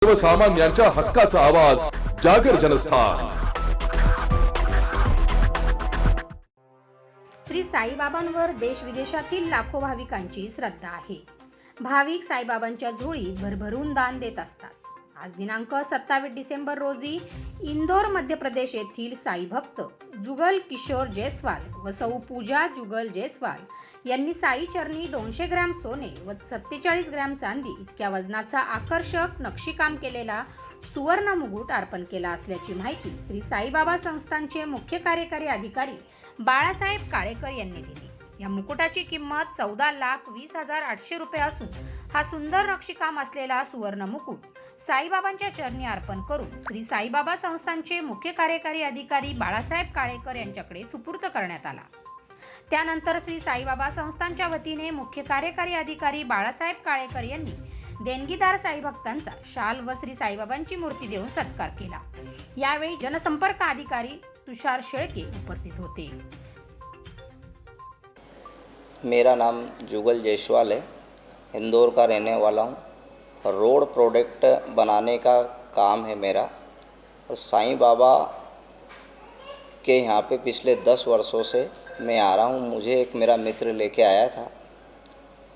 सर्वसामान्यांच्या हक्काचा आवाज जागर जनस्थान। श्री साईबाबांवर देश विदेशातील लाखो भाविकांची श्रद्धा आहे। भाविक साईबाबांच्या झोळीत भरभरून दान देत असतात। आज दिनांक 27 डिसेंबर रोजी इंदोर मध्य प्रदेश येथील साई भक्त जुगल किशोर जयस्वाल व सौ पूजा जुगल जयस्वाल यांनी साई चरणी 200 ग्रॅम सोने व 47 ग्रॅम चांदी इतक्या वजनाचा आकर्षक नक्षीकाम केलेला सुवर्ण मुकुट अर्पण केला असल्याची माहिती श्री साईबाबा संस्थानचे मुख्य कार्यकारी अधिकारी बाळासाहेब काळेकर यांनी दिली। या मुकुटाची किंमत 14,20,800 रुपये असून हा सुंदर नक्षीकाम असलेला सुवर्ण मुकुट साईबाबांच्या चरणी अर्पण करून श्री साईबाबा संस्थानचे मुख्य कार्यकारी अधिकारी बाळासाहेब काळेकर यांच्याकडे सुपूर्द करण्यात आला। त्यानंतर श्री साईबाबा संस्थानच्या वतीने मुख्य कार्यकारी अधिकारी बाळासाहेब काळेकर यांनी देणगीदार साई भक्तांचा शाल व श्री साईबाबांची मूर्ती देऊन सत्कार केला। यावेळी जनसंपर्क अधिकारी तुषार शेळके उपस्थित होते। मेरा नाम जुगल जयस्वाल है, इंदौर का रहने वाला हूँ। रोड प्रोडक्ट बनाने का काम है मेरा। और साईं बाबा के यहाँ पे पिछले 10 वर्षों से मैं आ रहा हूँ। मुझे एक मेरा मित्र लेके आया था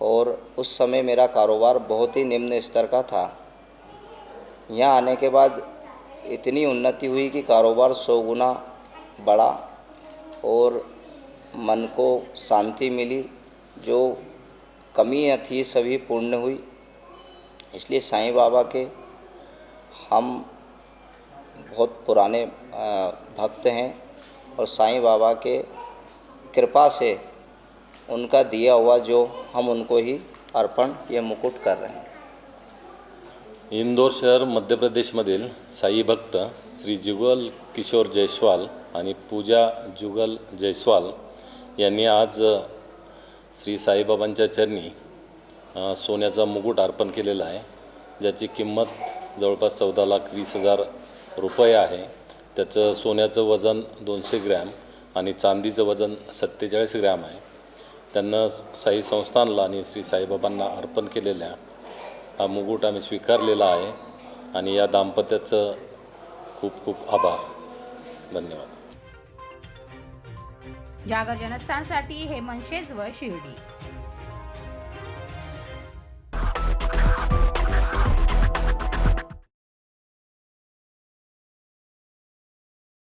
और उस समय मेरा कारोबार बहुत ही निम्न स्तर का था। यहाँ आने के बाद इतनी उन्नति हुई कि कारोबार 100 गुना बढ़ा और मन को शांति मिली। जो कमियाँ थी सभी पूर्ण हुई। इसलिए साईं बाबा के हम बहुत पुराने भक्त हैं और साईं बाबा के कृपा से उनका दिया हुआ जो हम उनको ही अर्पण ये मुकुट कर रहे हैं। इंदोर शहर मध्य प्रदेशमधील साई भक्त श्री जुगल किशोर जयस्वाल आणि पूजा जुगल जयस्वाल यांनी आज श्री साईबाबांच्या चरणी सोन्याचा मुकुट अर्पण केलेला आहे, ज्याची किंमत जवळपास 14,20,000 रुपये आहे। त्याचं सोन्याचं वजन 200 ग्रॅम आणि चांदीचं वजन 47 ग्रॅम आहे। त्यांना साई संस्थानला आणि श्री साईबाबांना अर्पण केलेल्या हा मुकुट आम्ही स्वीकारलेला आहे आणि या दाम्पत्याचं खूप खूप आभार। धन्यवाद। जागर जनस्थानसाठी हेमंत शेजवळ, शिर्डी।